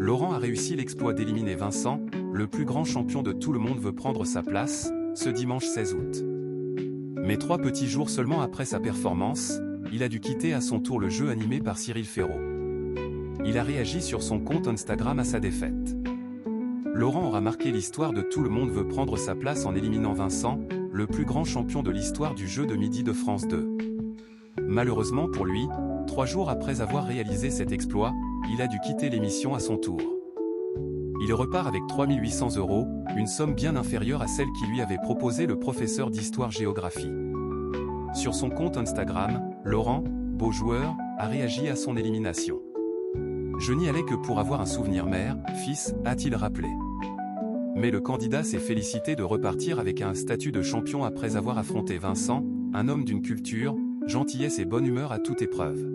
Laurent a réussi l'exploit d'éliminer Vincent, le plus grand champion de Tout le monde veut prendre sa place, ce dimanche 16 août. Mais 3 petits jours seulement après sa performance, il a dû quitter à son tour le jeu animé par Cyril Ferraud. Il a réagi sur son compte Instagram à sa défaite. Laurent aura marqué l'histoire de Tout le monde veut prendre sa place en éliminant Vincent, le plus grand champion de l'histoire du jeu de midi de France 2. Malheureusement pour lui, 3 jours après avoir réalisé cet exploit, il a dû quitter l'émission à son tour. Il repart avec 3 800 €, une somme bien inférieure à celle qui lui avait proposé le professeur d'histoire-géographie. Sur son compte Instagram, Laurent, beau joueur, a réagi à son élimination. Je n'y allais que pour avoir un souvenir mère, fils, a-t-il rappelé. Mais le candidat s'est félicité de repartir avec un statut de champion après avoir affronté Vincent, un homme d'une culture, gentillesse et bonne humeur à toute épreuve.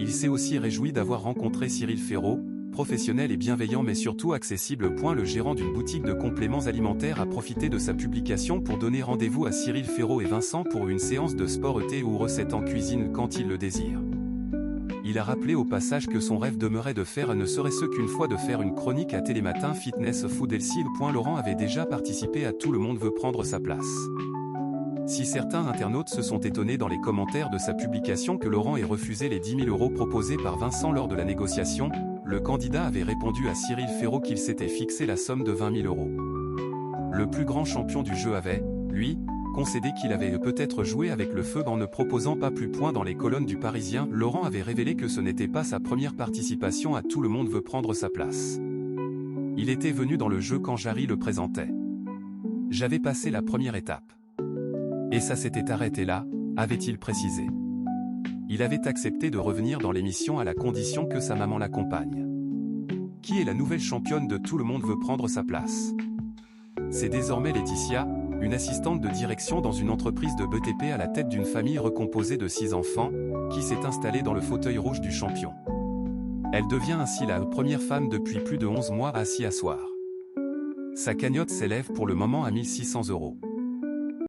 Il s'est aussi réjoui d'avoir rencontré Cyril Ferraud, professionnel et bienveillant mais surtout accessible. Le gérant d'une boutique de compléments alimentaires a profité de sa publication pour donner rendez-vous à Cyril Ferraud et Vincent pour une séance de sport ou recettes en cuisine quand il le désire. Il a rappelé au passage que son rêve demeurait de faire ne serait-ce qu'une fois de faire une chronique à Télématin Fitness Food Healthy. Laurent avait déjà participé à Tout le monde veut prendre sa place. Si certains internautes se sont étonnés dans les commentaires de sa publication que Laurent ait refusé les 10 000 € proposés par Vincent lors de la négociation, le candidat avait répondu à Cyril Ferraud qu'il s'était fixé la somme de 20 000 €. Le plus grand champion du jeu avait, lui, concédé qu'il avait peut-être joué avec le feu en ne proposant pas plus point dans les colonnes du Parisien. Laurent avait révélé que ce n'était pas sa première participation à Tout le monde veut prendre sa place. Il était venu dans le jeu quand Jarry le présentait. J'avais passé la première étape. Et ça s'était arrêté là, avait-il précisé. Il avait accepté de revenir dans l'émission à la condition que sa maman l'accompagne. Qui est la nouvelle championne de Tout le monde veut prendre sa place? C'est désormais Laetitia, une assistante de direction dans une entreprise de BTP à la tête d'une famille recomposée de 6 enfants, qui s'est installée dans le fauteuil rouge du champion. Elle devient ainsi la première femme depuis plus de 11 mois à s'y asseoir. Sa cagnotte s'élève pour le moment à 1 600 €.